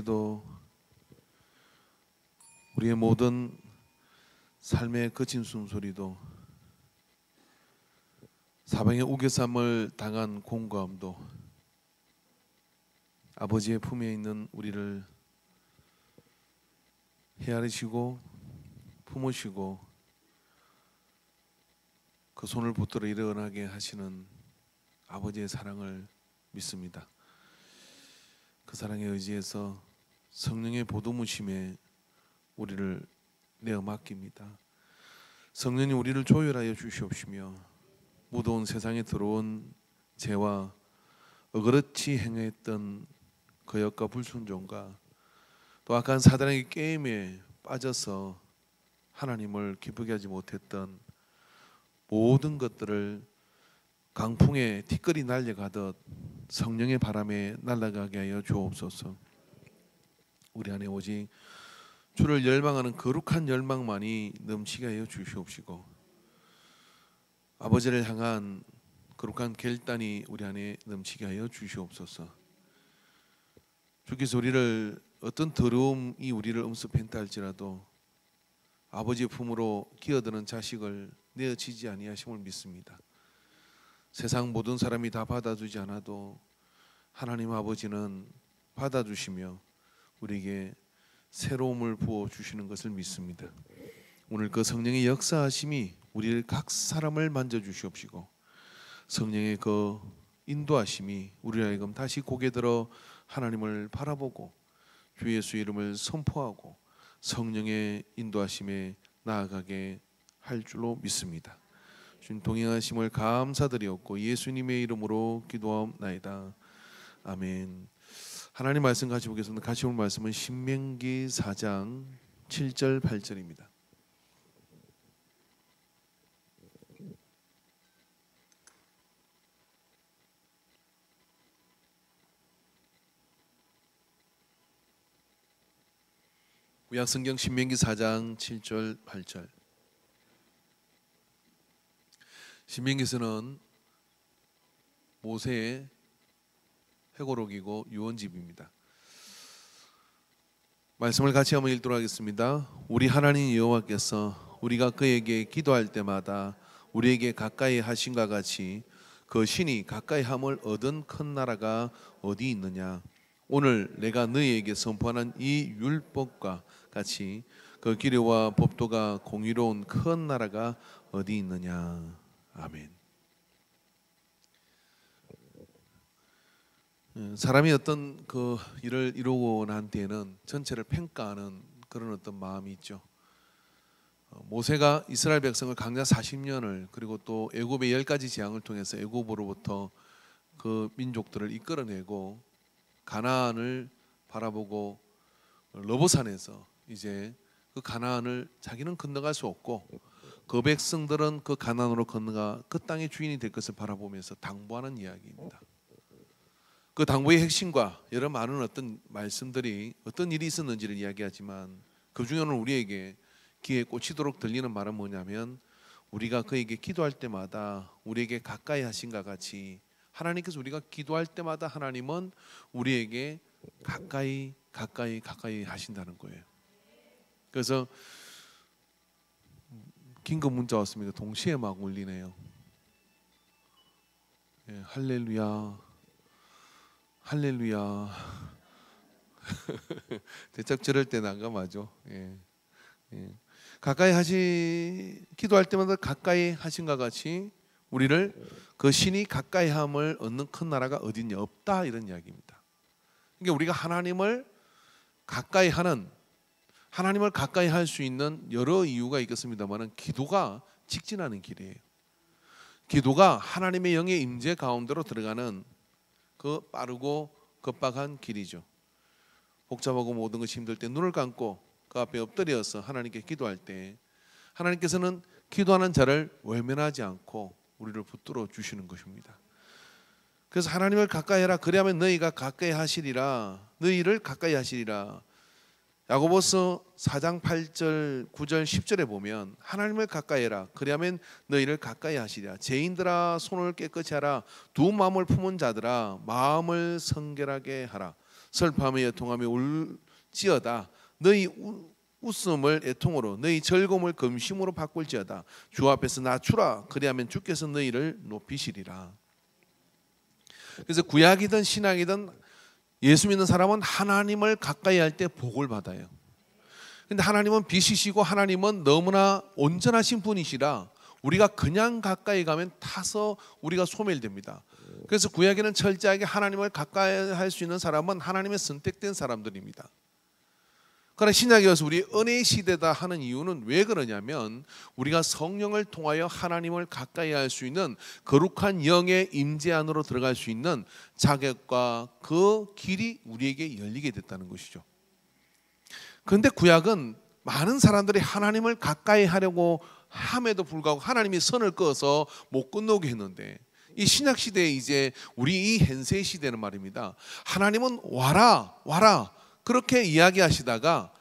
또 우리의 모든 삶의 거친 숨소리도, 사방의 우겨쌈을 당한 공고함도, 아버지의 품에 있는 우리를 헤아리시고 품으시고 그 손을 붙들어 일어나게 하시는 아버지의 사랑을 믿습니다. 그 사랑에 의지해서 성령의 보도무심에 우리를 내어 맡깁니다. 성령님, 우리를 조율하여 주시옵시며 무더운 세상에 들어온 죄와 어그렇지 행했던 거역과 불순종과 또 악한 사단의 게임에 빠져서 하나님을 기쁘게 하지 못했던 모든 것들을 강풍에 티끌이 날려가듯 성령의 바람에 날아가게 하여 주옵소서. 우리 안에 오직 주를 열망하는 거룩한 열망만이 넘치게 하여 주시옵시고, 아버지를 향한 거룩한 결단이 우리 안에 넘치게 하여 주시옵소서. 주께서 우리를 어떤 더러움이 우리를 엄습한다 할지라도 아버지의 품으로 기어드는 자식을 내어치지 아니하심을 믿습니다. 세상 모든 사람이 다 받아주지 않아도 하나님 아버지는 받아주시며 우리에게 새로움을 부어주시는 것을 믿습니다. 오늘 그 성령의 역사하심이 우리를 각 사람을 만져주시옵시고, 성령의 그 인도하심이 우리를 하여금 다시 고개 들어 하나님을 바라보고 주 예수 이름을 선포하고 성령의 인도하심에 나아가게 할 줄로 믿습니다. 주님 동행하심을 감사드리옵고 예수님의 이름으로 기도하옵나이다. 아멘. 하나님 말씀 같이 보겠습니다. 같이 볼 말씀은 신명기 4장 7절 8절입니다. 구약성경 신명기 4장 7절 8절. 신명기서는 모세의 회고록이고 유언집입니다. 말씀을 같이 한번 읽도록 하겠습니다. 우리 하나님 여호와께서 우리가 그에게 기도할 때마다 우리에게 가까이 하신과 같이 그 신이 가까이 함을 얻은 큰 나라가 어디 있느냐. 오늘 내가 너희에게 선포하는 이 율법과 같이 그 기례와 법도가 공의로운 큰 나라가 어디 있느냐. 아멘. 사람이 어떤 그 일을 이루고 난 뒤에는 전체를 평가하는 그런 어떤 마음이 있죠. 모세가 이스라엘 백성을 광야 40년을 그리고 또 애굽의 10가지 재앙을 통해서 애굽으로부터 그 민족들을 이끌어내고 가나안을 바라보고 러보산에서 이제 그 가나안을 자기는 건너갈 수 없고 그 백성들은 그 가나안으로 건너가 그 땅의 주인이 될 것을 바라보면서 당부하는 이야기입니다. 그 당부의 핵심과 여러 많은 어떤 말씀들이 어떤 일이 있었는지를 이야기하지만 그 중에는 우리에게 귀에 꽂히도록 들리는 말은 뭐냐면, 우리가 그에게 기도할 때마다 우리에게 가까이 하신과 같이 하나님께서 우리가 기도할 때마다 하나님은 우리에게 가까이 하신다는 거예요. 그래서 긴급 문자 왔습니다. 동시에 막 울리네요. 예, 할렐루야 할렐루야. 대책 저럴 때 난감하죠. 예. 기도할 때마다 가까이 하신과 같이 우리를 그 신이 가까이함을 얻는 큰 나라가 어딨냐. 없다, 이런 이야기입니다. 그러니까 우리가 하나님을 가까이 할 수 있는 여러 이유가 있겠습니다만 기도가 직진하는 길이에요. 기도가 하나님의 영의 임재 가운데로 들어가는 그 빠르고 급박한 길이죠. 복잡하고 모든 것이 힘들 때 눈을 감고 그 앞에 엎드려서 하나님께 기도할 때 하나님께서는 기도하는 자를 외면하지 않고 우리를 붙들어 주시는 것입니다. 그래서 하나님을 가까이 해라. 그리하면 너희를 가까이 하시리라. 야고보서 4장 8절 9절 10절에 보면 하나님을 가까이 해라. 그리하면 너희를 가까이 하시리라. 죄인들아 손을 깨끗이 하라. 두 마음을 품은 자들아 마음을 성결하게 하라. 슬퍼하며 애통하며 울지어다. 너희 웃음을 애통으로 너희 즐거움을 금심으로 바꿀지어다. 주 앞에서 낮추라. 그리하면 주께서 너희를 높이시리라. 그래서 구약이든 신약이든 예수 믿는 사람은 하나님을 가까이 할 때 복을 받아요. 근데 하나님은 빛이시고 하나님은 너무나 온전하신 분이시라 우리가 그냥 가까이 가면 타서 우리가 소멸됩니다. 그래서 구약에는 철저하게 하나님을 가까이 할 수 있는 사람은 하나님의 선택된 사람들입니다. 그러나 신약에 와서 우리 은혜의 시대다 하는 이유는 왜 그러냐면 우리가 성령을 통하여 하나님을 가까이 할 수 있는 거룩한 영의 임재 안으로 들어갈 수 있는 자격과 그 길이 우리에게 열리게 됐다는 것이죠. 그런데 구약은 많은 사람들이 하나님을 가까이 하려고 함에도 불구하고 하나님이 선을 그어서 못 건너게 했는데 이 신약 시대에 이제 우리 이 현세 시대는 말입니다. 하나님은 와라 와라 그렇게 이야기하시다가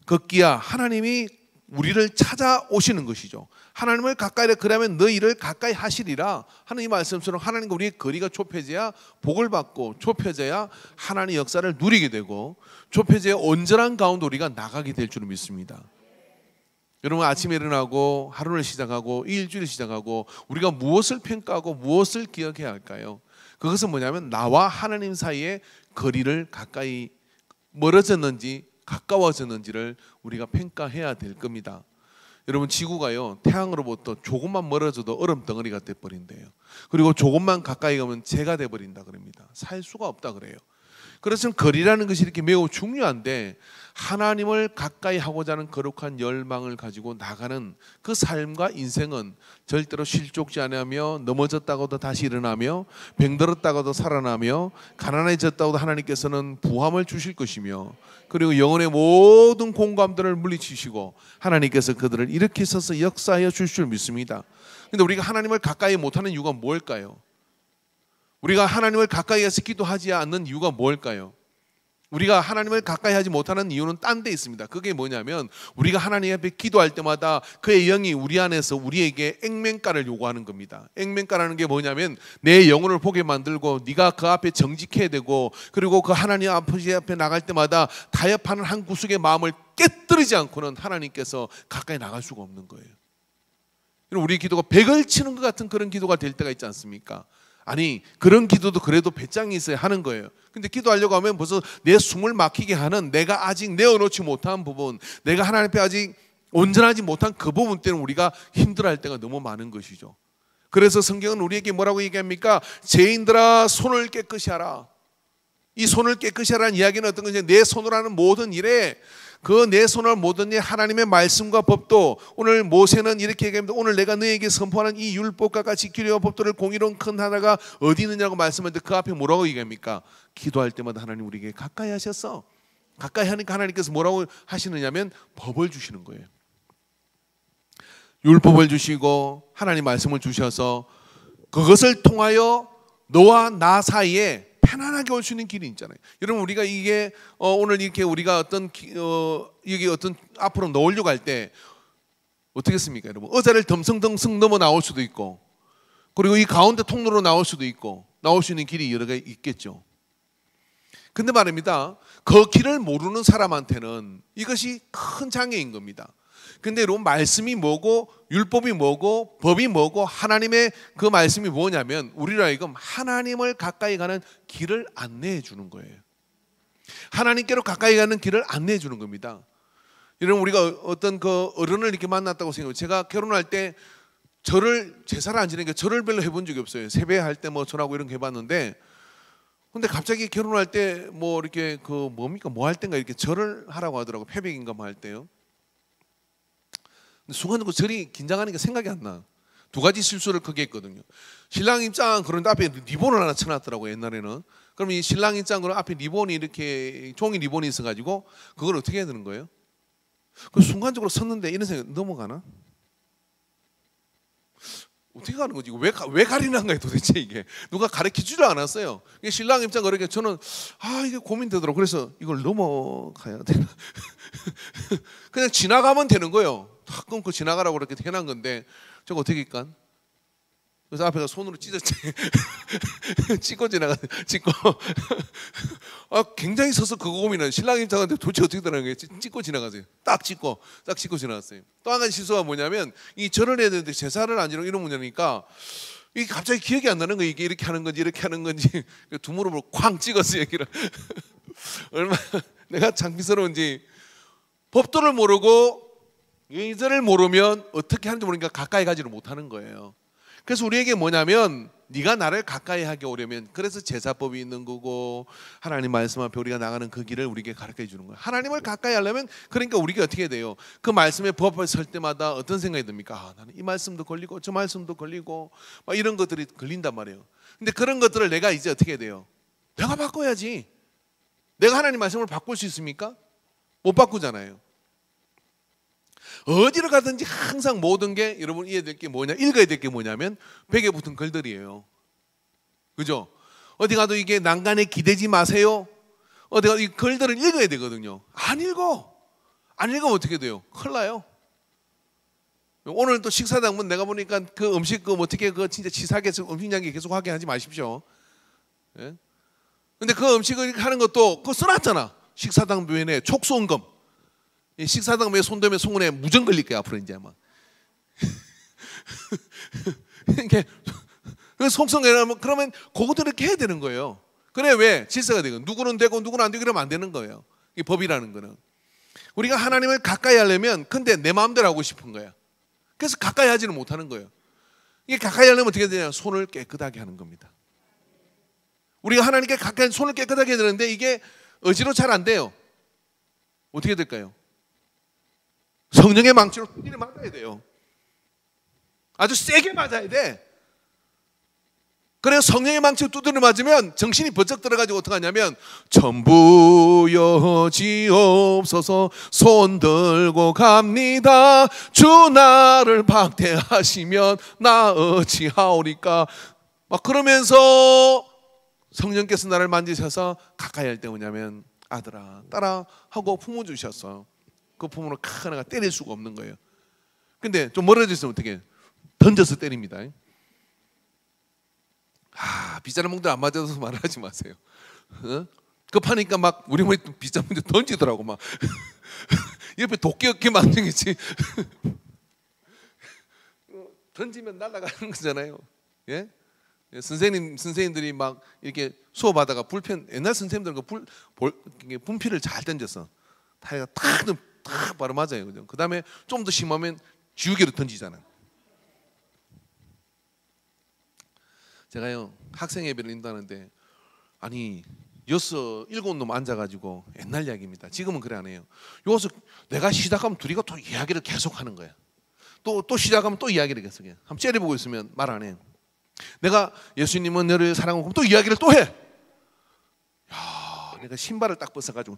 급기야 하나님이 우리를 찾아오시는 것이죠. 하나님을 가까이 해 그러면 너희를 가까이 하시리라 하는 이 말씀처럼 하나님과 우리의 거리가 좁혀져야 복을 받고 좁혀져야 하나님의 역사를 누리게 되고 좁혀져야 온전한 가운데 우리가 나가게 될 줄 믿습니다. 여러분 아침에 일어나고 하루를 시작하고 일주일을 시작하고 우리가 무엇을 평가하고 무엇을 기억해야 할까요? 그것은 뭐냐면 나와 하나님 사이의 거리를 가까이 멀어졌는지 가까워졌는지를 우리가 평가해야 될 겁니다. 여러분 지구가요 태양으로부터 조금만 멀어져도 얼음 덩어리가 돼버린대요. 그리고 조금만 가까이 가면 재가 돼버린다 그럽니다. 살 수가 없다 그래요. 그래서 거리라는 것이 이렇게 매우 중요한데 하나님을 가까이 하고자 하는 거룩한 열망을 가지고 나가는 그 삶과 인생은 절대로 실족지 않으며 넘어졌다고도 다시 일어나며 병들었다고도 살아나며 가난해졌다고도 하나님께서는 부함을 주실 것이며 그리고 영혼의 모든 공감들을 물리치시고 하나님께서 그들을 일으키셔서 역사하여 주실 줄 믿습니다. 그런데 우리가 하나님을 가까이 못하는 이유가 뭘까요? 우리가 하나님을 가까이 해서 기도하지 않는 이유가 뭘까요? 우리가 하나님을 가까이 하지 못하는 이유는 딴 데 있습니다. 그게 뭐냐면 우리가 하나님 앞에 기도할 때마다 그의 영이 우리 안에서 우리에게 액면가를 요구하는 겁니다. 액면가라는 게 뭐냐면 내 영혼을 보게 만들고 네가 그 앞에 정직해야 되고 그리고 그 하나님 앞에 나갈 때마다 타협하는 한 구석의 마음을 깨뜨리지 않고는 하나님께서 가까이 나갈 수가 없는 거예요. 우리 기도가 백을 치는 것 같은 그런 기도가 될 때가 있지 않습니까? 아니 그런 기도도 그래도 배짱이 있어야 하는 거예요. 근데 기도하려고 하면 벌써 내 숨을 막히게 하는 내가 아직 내어놓지 못한 부분 내가 하나님 앞에 아직 온전하지 못한 그 부분 때문에 우리가 힘들어할 때가 너무 많은 것이죠. 그래서 성경은 우리에게 뭐라고 얘기합니까? 죄인들아 손을 깨끗이 하라. 이 손을 깨끗이 하라는 이야기는 어떤 것이냐 내 손으로 하는 모든 일에 그 내 손을 모든 일 하나님의 말씀과 법도 오늘 모세는 이렇게 얘기합니다. 오늘 내가 너에게 선포하는 이 율법과 같이 지키려 법도를 공의로운 큰 하나가 어디 있느냐고 말씀하는데 그 앞에 뭐라고 얘기합니까? 기도할 때마다 하나님 우리에게 가까이 하셨어. 가까이 하니까 하나님께서 뭐라고 하시느냐면 법을 주시는 거예요. 율법을 주시고 하나님 말씀을 주셔서 그것을 통하여 너와 나 사이에 편안하게 올 수 있는 길이 있잖아요. 여러분 우리가 이게 오늘 이렇게 우리가 어떤 여기 어떤 앞으로 넣으려고 할 때 어떻게 했습니까, 여러분? 의자를 덤성덤성 넘어 나올 수도 있고 그리고 이 가운데 통로로 나올 수도 있고 나올 수 있는 길이 여러 개 있겠죠. 근데 말입니다. 그 길을 모르는 사람한테는 이것이 큰 장애인 겁니다. 근데 여러분 말씀이 뭐고 율법이 뭐고 법이 뭐고 하나님의 그 말씀이 뭐냐면 우리로 하여금 하나님을 가까이 가는 길을 안내해 주는 거예요. 하나님께로 가까이 가는 길을 안내해 주는 겁니다. 여러분 우리가 어떤 그 어른을 이렇게 만났다고 생각해요. 제가 결혼할 때 절을 제사를 안 지내니까 절을 별로 해본 적이 없어요. 세배할 때 뭐 절하고 이런 거 해봤는데 근데 갑자기 결혼할 때 뭐 이렇게 그 뭡니까 뭐 할 땐가 이렇게 절을 하라고 하더라고. 패백인가 뭐 할 때요. 순간적으로 절이 긴장하니까 생각이 안 나. 두 가지 실수를 크게 했거든요. 신랑 입장 그런데 앞에 리본을 하나 쳐놨더라고 옛날에는. 그럼 이 신랑 입장 그런 앞에 리본이 이렇게 종이 리본이 있어가지고 그걸 어떻게 해야 되는 거예요? 그 순간적으로 섰는데 이런 생각 넘어가나? 어떻게 가는 거지? 왜 가리는 거예요 도대체 이게? 누가 가르치지도 않았어요. 신랑 입장 그렇게 저는 이게 고민되더라고. 그래서 이걸 넘어가야 되나? 그냥 지나가면 되는 거예요. 탁 끊고 지나가라고 그렇게 해놓은 건데 저거 어떻게 할까? 그래서 앞에가 손으로 찢었지. 찢고 지나가서 찢고. 굉장히 서서 그거 고민해요. 신랑 입장한테 도대체 어떻게 되는 거예요? 찢고 지나가세요. 딱 찢고 지나갔어요. 또 한 가지 실수가 뭐냐면 이 절을 해야 되는데 제사를 안 지내고 이런 문제니까 이게 갑자기 기억이 안 나는 거예요. 이게 이렇게 하는 건지 이렇게 하는 건지. 두 무릎을 쾅 찍었어요. 여기를. 얼마나 내가 창피스러운지. 법도를 모르고 예절을 모르면 어떻게 하는지 모르니까 가까이 가지를 못하는 거예요. 그래서 우리에게 뭐냐면 네가 나를 가까이 하게 오려면, 그래서 제사법이 있는 거고 하나님 말씀 앞에 우리가 나가는 그 길을 우리에게 가르쳐 주는 거예요. 하나님을 가까이 하려면 그러니까 우리가 어떻게 돼요? 그 말씀의 법을 설 때마다 어떤 생각이 듭니까? 나는 이 말씀도 걸리고 저 말씀도 걸리고 막 이런 것들이 걸린단 말이에요. 근데 그런 것들을 내가 이제 어떻게 돼요? 내가 바꿔야지. 내가 하나님 말씀을 바꿀 수 있습니까? 못 바꾸잖아요. 어디로 가든지 항상 모든 게 여러분 이해될 게 뭐냐, 읽어야 될 게 뭐냐면 벽에 붙은 글들이에요. 그죠? 어디 가도 이게 난간에 기대지 마세요. 어디 가도 이 글들을 읽어야 되거든요. 안 읽으면 어떻게 돼요? 큰일 나요. 오늘 또 식사당문 내가 보니까 그 음식 어떻게 진짜 치사하게 음식량이 계속 하게 하지 마십시오. 예? 근데 그 음식을 하는 것도 그거 써놨잖아. 식사당부에 촉수원금. 식사당 왜 손대면 송은에 무전 걸릴 거야 앞으로 이제 막. 이게 송성이라면 그러면 그것도 이렇게 해야 되는 거예요. 그래 왜 질서가 되고 누구는 되고 누구는 안 되고 이러면 안 되는 거예요. 이 법이라는 거는 우리가 하나님을 가까이 하려면 근데 내 마음대로 하고 싶은 거야. 그래서 가까이 하지는 못하는 거예요. 이게 가까이 하려면 어떻게 되냐? 손을 깨끗하게 하는 겁니다. 우리가 하나님께 가까이 손을 깨끗하게 해야 되는데 이게 의지로 잘 안 돼요. 어떻게 될까요? 성령의 망치로 두드려 맞아야 돼요. 아주 세게 맞아야 돼. 그래서 성령의 망치로 두드려 맞으면 정신이 번쩍 들어가지고 어떻게 하냐면 전부여 지옵소서 손 들고 갑니다. 주 나를 박대하시면 나 어찌하오리까. 막 그러면서 성령께서 나를 만지셔서 가까이 할 때 뭐냐면 아들아 딸아 하고 품어주셨어. 그 품으로 하나가 때릴 수가 없는 거예요. 근데 좀 멀어져 있으면 어떻게 던져서 때립니다. 빗자루 몽들 안 맞아서 말하지 마세요. 급하니까 막 우리 머리 빗자루 몽들 던지더라고 막. 옆에 도끼 어깨 만들겠지. 던지면 날아가는 거잖아요. 예? 선생님들이 막 이렇게 수업하다가 옛날 선생님들은 분필을 잘 던졌어. 타이가 탁 바로 맞아요. 그죠? 그 다음에 좀 더 심하면 지우개로 던지잖아. 제가요 학생 예배를 인도하는데 아니 6, 7놈 앉아가지고 옛날 이야기입니다. 지금은 그래 안 해요. 여기서 내가 시작하면 둘이가 또 이야기를 계속 하는 거야. 또 시작하면 또 이야기를 계속 해. 한번 째려보고 있으면 말 안 해. 내가 예수님은 너를 사랑하고 또 이야기를 또 해. 야, 내가 신발을 딱 벗어가지고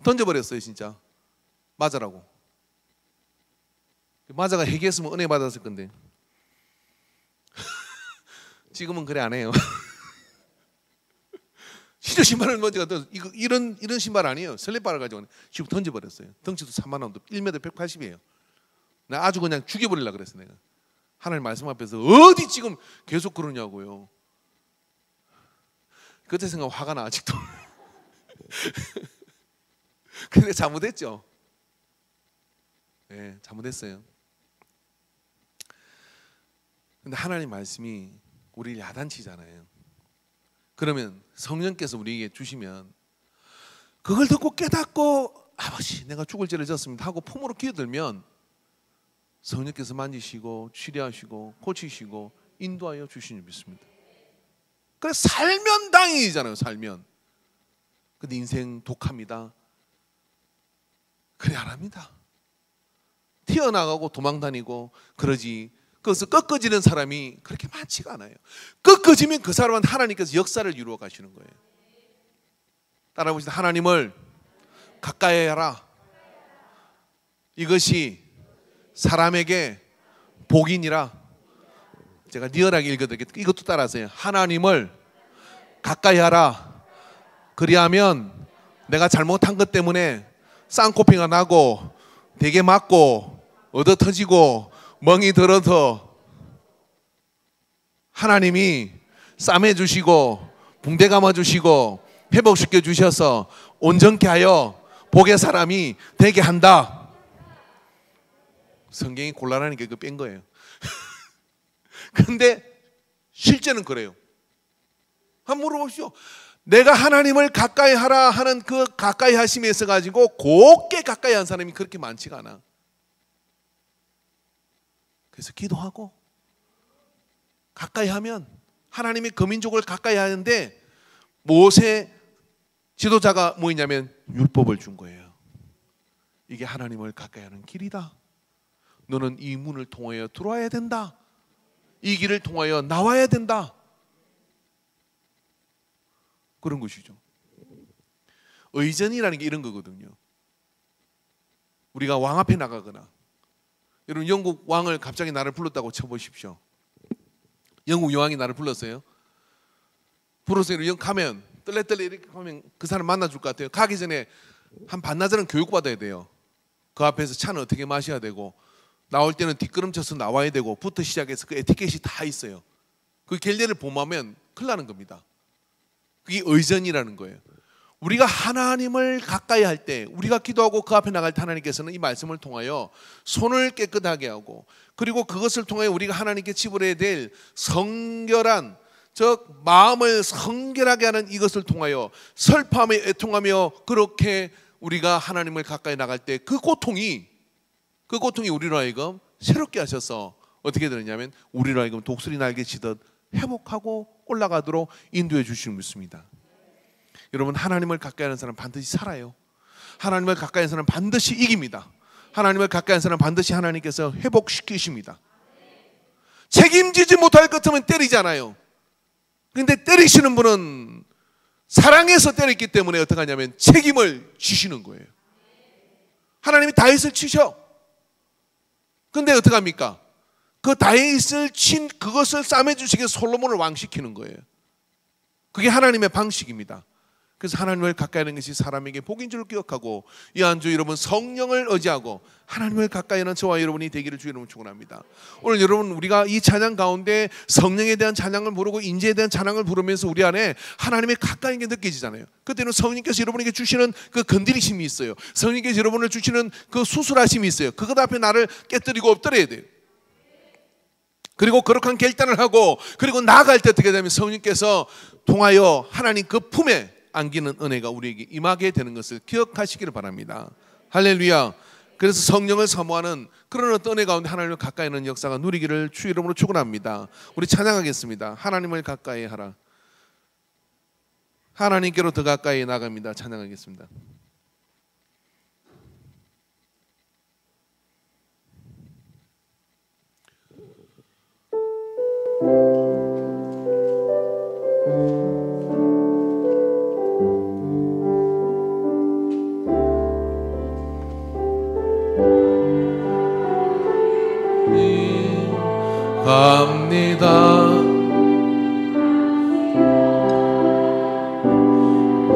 던져버렸어요. 진짜 맞아라고. 맞아가 회개했으면 은혜 받았을 건데 지금은 그래 안 해요. 진짜 신발을 먼저 갖다 이런 신발 아니에요. 설레발을 가지고 지금 던져버렸어요. 덩치도 3만 원도 1m 180이에요. 나 아주 그냥 죽여버리려고 그랬어. 내가 하나님 말씀 앞에서 어디 지금 계속 그러냐고요. 그때 생각 화가 나 아직도. 근데 잘못했죠. 네, 잘못했어요. 근데 하나님 말씀이 우리를 야단치잖아요. 그러면 성령께서 우리에게 주시면 그걸 듣고 깨닫고 아버지 내가 죽을 죄를 졌습니다 하고 품으로 기어들면 성령께서 만지시고 치료하시고 고치시고 인도하여 주시는 줄 믿습니다. 그래서 살면 다행이잖아요. 살면. 근데 인생 독합니다. 그래 안 합니다. 튀어나가고 도망다니고 그러지. 그래서 꺾어지는 사람이 그렇게 많지가 않아요. 꺾어지면 그 사람은 하나님께서 역사를 이루어 가시는 거예요. 따라해보시다. 하나님을 가까이 하라. 이것이 사람에게 복이니라. 제가 리얼하게 읽어드리겠습니다. 이것도 따라하세요. 하나님을 가까이 하라. 그리하면 내가 잘못한 것 때문에 쌍코피가 나고 되게 맞고 얻어 터지고 멍이 들어서 하나님이 싸매 주시고 붕대 감아 주시고 회복시켜 주셔서 온전케 하여 복의 사람이 되게 한다. 성경이 곤란하니까 그거 뺀 거예요. 근데 실제는 그래요. 한번 물어보십시오. 내가 하나님을 가까이 하라 하는 그 가까이 하심에 있어 가지고 곱게 가까이 한 사람이 그렇게 많지가 않아. 그래서 기도하고 가까이 하면 하나님의 거민족을 가까이 하는데 모세 지도자가 뭐였냐면 율법을 준 거예요. 이게 하나님을 가까이 하는 길이다. 너는 이 문을 통하여 들어와야 된다. 이 길을 통하여 나와야 된다. 그런 것이죠. 의전이라는 게 이런 거거든요. 우리가 왕 앞에 나가거나, 여러분 영국 왕을 갑자기 나를 불렀다고 쳐보십시오. 영국 여왕이 나를 불렀어요. 불러서 이렇게 가면 떨레떨레 이렇게 가면 그 사람 만나줄 것 같아요. 가기 전에 한 반나절은 교육받아야 돼요. 그 앞에서 차는 어떻게 마셔야 되고, 나올 때는 뒷걸음쳐서 나와야 되고, 부터 시작해서 그 에티켓이 다 있어요. 그 겔레를 범하면 큰일 나는 겁니다. 그게 의전이라는 거예요. 우리가 하나님을 가까이 할 때, 우리가 기도하고 그 앞에 나갈 때 하나님께서는 이 말씀을 통하여 손을 깨끗하게 하고, 그리고 그것을 통해 우리가 하나님께 지불해야 될 성결한, 즉 마음을 성결하게 하는 이것을 통하여 설파하며 애통하며 그렇게 우리가 하나님을 가까이 나갈 때 그 고통이 우리로 하여금 새롭게 하셔서 어떻게 되느냐면 우리로 하여금 독수리 날개 치듯 회복하고 올라가도록 인도해 주시는 것입니다. 여러분, 하나님을 가까이 하는 사람 반드시 살아요. 하나님을 가까이 하는 사람 반드시 이깁니다. 하나님을 가까이 하는 사람 반드시 하나님께서 회복시키십니다. 책임지지 못할 것 같으면 때리잖아요. 그런데 때리시는 분은 사랑해서 때렸기 때문에 어떻게 하냐면 책임을 지시는 거예요. 하나님이 다윗을 치셔. 근데 어떻게 합니까? 그 다윗을 친 그것을 싸매주시기 위해서 솔로몬을 왕시키는 거예요. 그게 하나님의 방식입니다. 그래서 하나님을 가까이 하는 것이 사람에게 복인 줄 기억하고, 이 한 주 여러분 성령을 의지하고 하나님을 가까이 하는 저와 여러분이 되기를 주 이름으로 축원합니다. 오늘 여러분 우리가 이 찬양 가운데 성령에 대한 찬양을 부르고 인재에 대한 찬양을 부르면서 우리 안에 하나님의 가까이 게 느껴지잖아요. 그때는 성령께서 여러분에게 주시는 그 건드리심이 있어요. 성령께서 여러분을 주시는 그 수술하심이 있어요. 그것 앞에 나를 깨뜨리고 엎드려야 돼요. 그리고 거룩한 결단을 하고, 그리고 나아갈 때 어떻게 되면 성령께서 통하여 하나님 그 품에 안기는 은혜가 우리에게 임하게 되는 것을 기억하시기를 바랍니다. 할렐루야. 그래서 성령을 사모하는 그런 어떤 은혜 가운데 하나님을 가까이 하는 역사가 누리기를 주 이름으로 축원합니다. 우리 찬양하겠습니다. 하나님을 가까이 하라. 하나님께로 더 가까이 나갑니다. 찬양하겠습니다. 갑니다.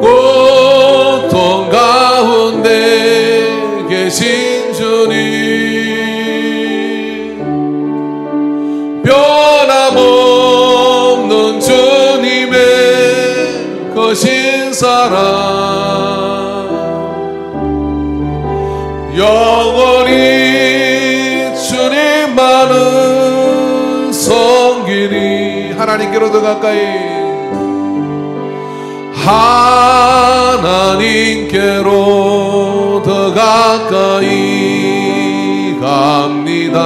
고통 가운데 계신 주님, 변함없는 주님의 거신 사랑, 영원히 주님만은 성길이 하나님께로 더 가까이, 하나님께로 더 가까이 갑니다.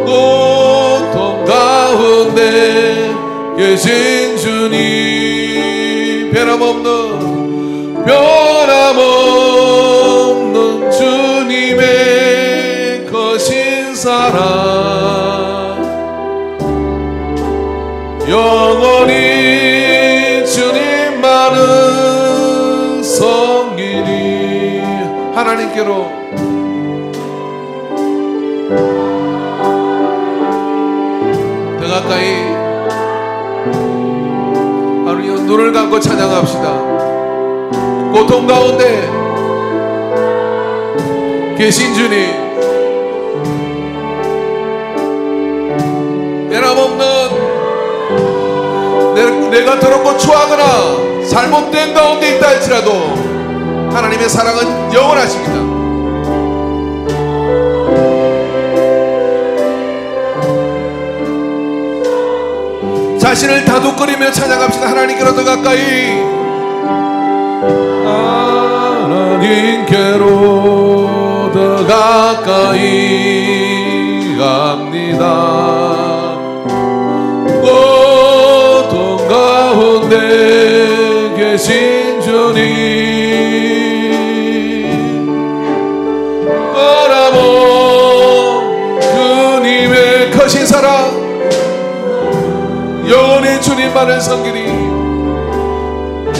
고통 가운데 계신 주님, 변함없는 주님의 거신 사랑, 영원히 주님만은 성길이 하나님께로 더 가까이. 하루요 눈을 감고 찬양합시다. 고통 가운데 계신 주님, 내가 더럽고 추하거나 잘못된 가운데 있다 할지라도 하나님의 사랑은 영원하십니다. 자신을 다독거리며 찬양합시다. 하나님께로 더 가까이, 하나님께로 더 가까이 갑니다. 고통 가운데 계신 주님, 바라본 주님의 크신 사랑, 영원히 주님만을 섬기리.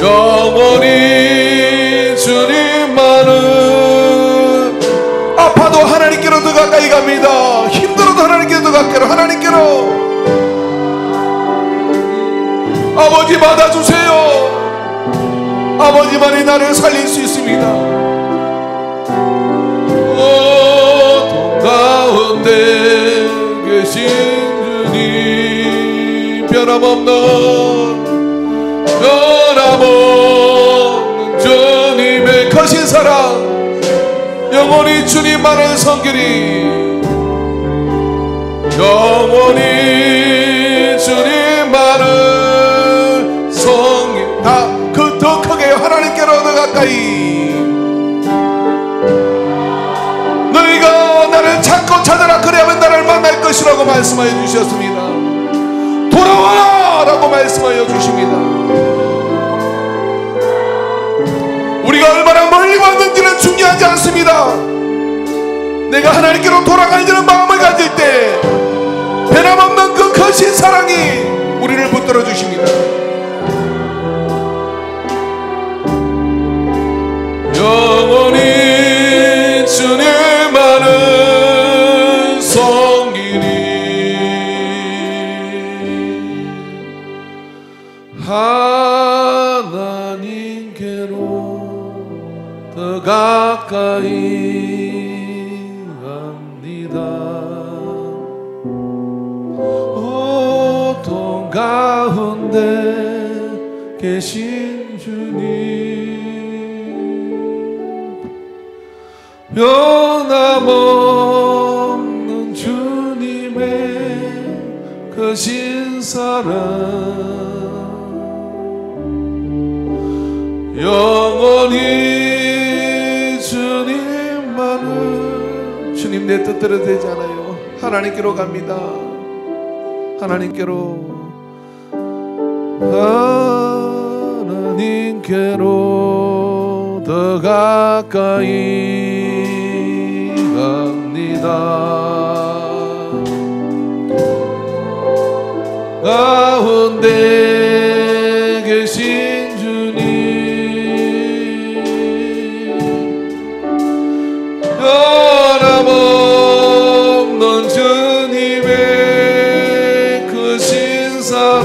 영원히 주님만을. 아파도 하나님께로 더 가까이 갑니다. 힘들어도 하나님께로 더 가까이로, 하나님께로. 아버지 받아주세요. 아버지만이 나를 살릴 수 있습니다. 고통 가운데 계신 주님, 변함없는 주님의 크신 사랑, 영원히 주님만을 섬기리. 영원히 주님만을 섬기리. 그 더 크게 하나님께로 더 가까이. 너희가 나를 찾고 찾아라, 그래야만 나를 만날 것이라고 말씀하여 주셨습니다. 돌아와라 라고 말씀하여 주십니다. 우리가 얼마나 멀리 왔는지는 중요하지 않습니다. 내가 하나님께로 돌아가려는 마음을 가질 때 변함없는 그 크신 사랑이 우리를 붙들어 주십니다. 영원히 주님만을 섬기리. 하나님께로 더 가까이 갑니다. 고통 가운데 계신 주님, 변함없는 주님의 크신 사랑, 영원히 주님만을. 주님, 내 뜻대로 되지 않아요. 하나님께로 갑니다. 하나님께로, 하나님께로 더 가까이 갑니다. 가운데 계신 주님, 변함없는 주님의 크신 사랑,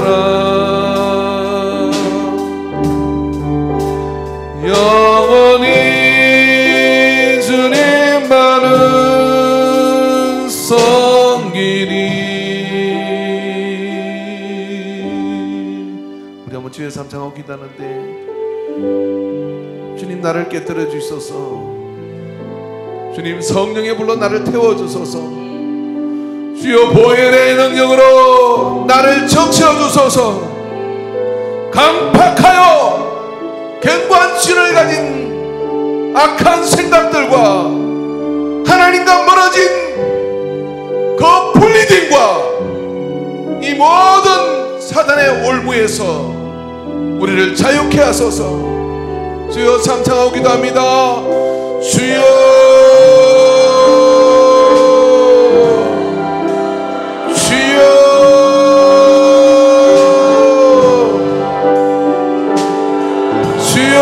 영원히 주님만을 섬기리. 우리 한번 주의 삼창하고 기도하는데, 주님 나를 깨뜨려 주소서. 주님 성령의 불로 나를 태워주소서. 주여 보혈의 능력으로 나를 적셔 주소서. 강팍하여 견고한 진을 가진 악한 생각들과 하나님과 멀어진 그 분리됨과 이 모든 사단의 올무에서 우리를 자유케 하소서. 주여 삼창하고 기도합니다. 주여, 주여, 주여.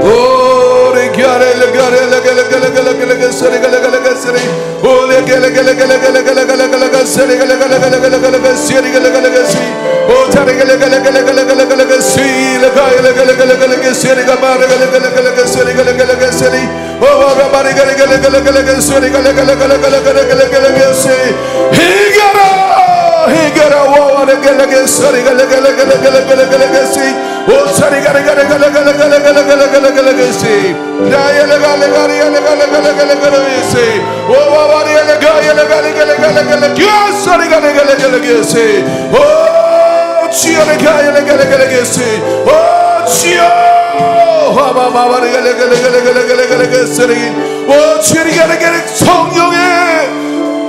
오래 가래 가래 성령의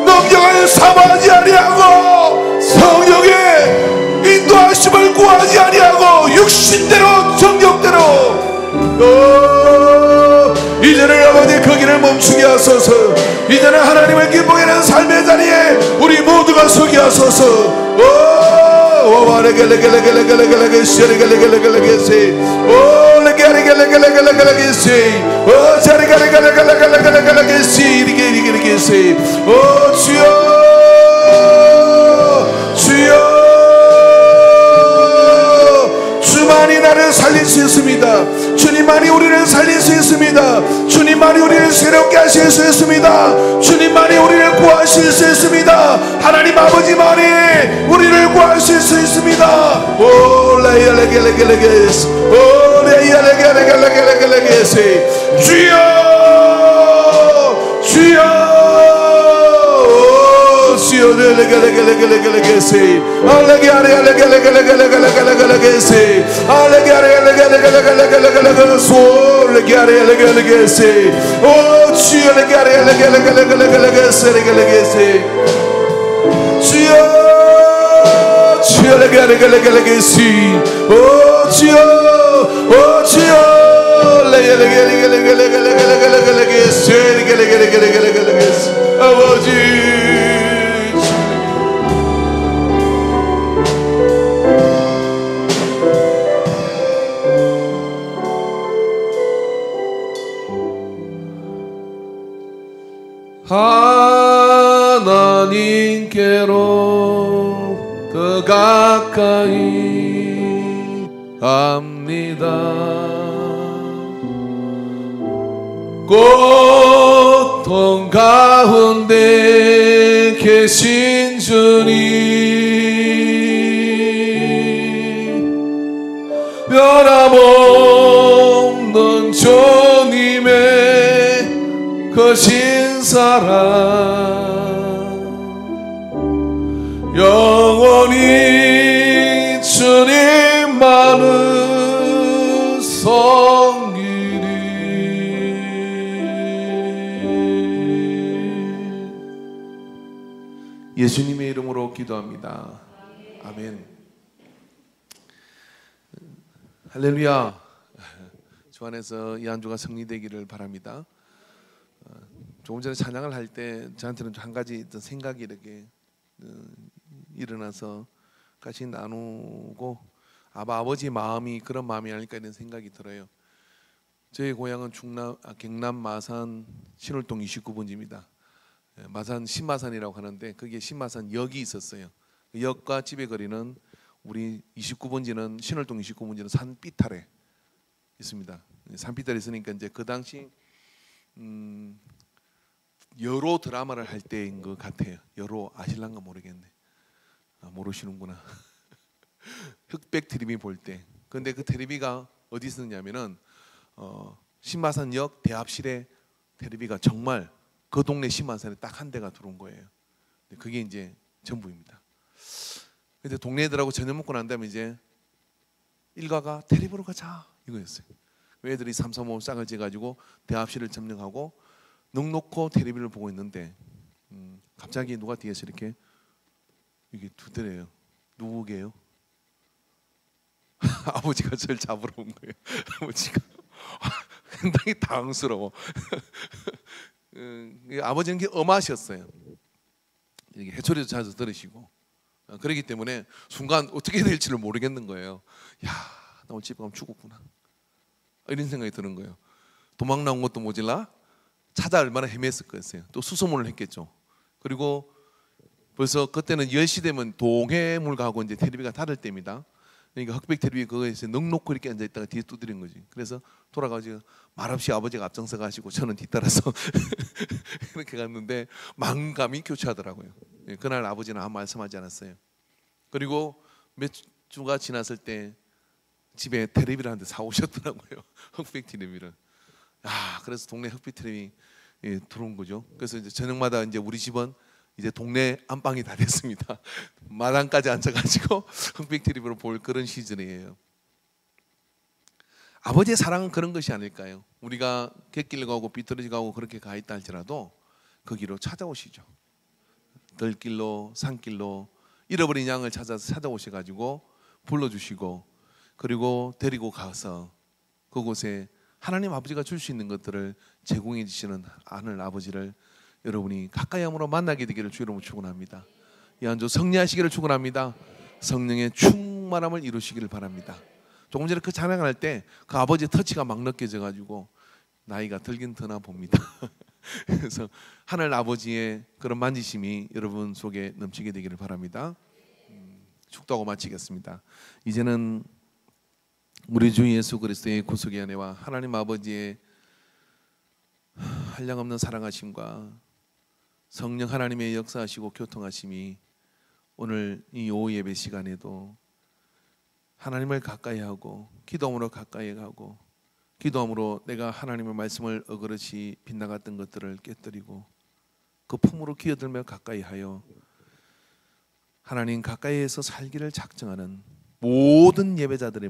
능력을 삼하지 아니하고 성령의 인도하심을 구하지 아니하고 육신대로 정욕대로 이제는 아버지 그 길을 멈추게 하소서. 이제는 하나님을 기쁘게 하는 삶의 자리에 우리 모두가 서게 하소서. 주만이 나를 살릴 수 있습니다. 주님만이 우리를 살릴 수 있습니다. 주님만이 우리를 새롭게 하실 수 있습니다. 주님만이 우리를 구하실 수 있습니다. 하나님 아버지만이 우리를 구하실 수 있습니다. 주여 주여 하나님께로 더 가까이 갑니다. 고통 가운데 계신 주님, 변함없는 주님의 거신 사랑 영원히 주님만을 섬기리. 예수님의 이름으로 기도합니다. 아멘. 할렐루야. 주 안에서 이 한 주가 승리되기를 바랍니다. 조금 전에 찬양을 할 때 저한테는 한 가지 생각이 이렇게 일어나서 같이 나누고 아버지 마음이 그런 마음이 아닐까 이런 생각이 들어요. 저희 고향은 경남 마산 신월동 29번지입니다. 마산 신마산이라고 하는데 거기에 신마산역이 있었어요. 역과 집의 거리는 우리 29번지는 신월동 29번지는 산비탈에 있습니다. 산비탈에 있으니까 이제 그 당시 여로 드라마를 할 때인 것 같아요. 여로 아실란가 모르겠네. 모르시는구나. 흑백 텔레비 볼 때. 근데 그 텔레비가 어디 있었냐면은 신마산역 대합실에 텔레비가 정말 그 동네 신마산에 딱 한 대가 들어온 거예요. 그게 이제 전부입니다. 근데 동네 애들하고 저녁 먹고 난 다음에 이제 일가가 텔레비로 가자 이거였어요. 애들이 삼삼오오 쌍을 재가지고 대합실을 점령하고 넉넉히 텔레비를 보고 있는데 갑자기 누가 뒤에서 이렇게 이게 두드려요. 누구게요? 아버지가 저를 잡으러 온 거예요. 아버지가 상당히 당황스러워. 아버지는 게 엄하셨어요. 이렇게 해초리도 자주 들으시고 그렇기 때문에 순간 어떻게 될지를 모르겠는 거예요. 야, 나 오늘 집에 가면 죽었구나. 이런 생각이 드는 거예요. 도망 나온 것도 모질라 찾아 얼마나 헤맸을 거였어요. 또 수소문을 했겠죠. 그리고 벌써 그때는 10시 되면 동해물 가고 이제 텔레비가 닫을 때입니다. 그러니까 흑백 텔레비 그거에서 넋놓고 이렇게 앉아 있다가 뒤에 두드린 거지. 그래서 돌아가지고 말없이 아버지가 앞장서 가시고 저는 뒤따라서 이렇게 갔는데 망감이 교차하더라고요. 예, 그날 아버지는 아무 말씀하지 않았어요. 그리고 몇 주가 지났을 때 집에 텔레비를 한 대 사오셨더라고요. 흑백 텔레비를. 아, 그래서 동네 흑백 텔레비 예, 들어온 거죠. 그래서 이제 저녁마다 이제 우리 집은 이제 동네 안방이 다 됐습니다. 마당까지 앉아가지고 흑백 텔레비로 볼 그런 시즌이에요. 아버지의 사랑은 그런 것이 아닐까요? 우리가 갯길 가고 비뚤어지 가고 그렇게 가 있다 할지라도 거기로 찾아오시죠. 들길로 산길로 잃어버린 양을 찾아서 찾아오셔가지고 불러주시고 그리고 데리고 가서 그곳에 하나님 아버지가 줄 수 있는 것들을 제공해 주시는 하늘 아버지를 여러분이 가까이 함으로 만나게 되기를 주 이름으로 축원합니다. 이 한 주 승리하시기를 축원합니다. 성령의 충만함을 이루시기를 바랍니다. 조금 전에 그 찬양할 때 그 아버지의 터치가 막 느껴져 가지고 나이가 들긴 드나 봅니다. 그래서 하늘 아버지의 그런 만지심이 여러분 속에 넘치게 되기를 바랍니다. 축도하고 마치겠습니다. 이제는 우리 주 예수 그리스도의 구속의 은혜와 하나님 아버지의 한량없는 사랑하심과 성령 하나님의 역사하시고 교통하심이 오늘 이 오후 예배 시간에도 하나님을 가까이 하고 기도함으로 가까이 가고 기도함으로 내가 하나님의 말씀을 어그러지 빗나갔던 것들을 깨뜨리고 그 품으로 기어들며 가까이 하여 하나님 가까이에서 살기를 작정하는 모든 예배자들의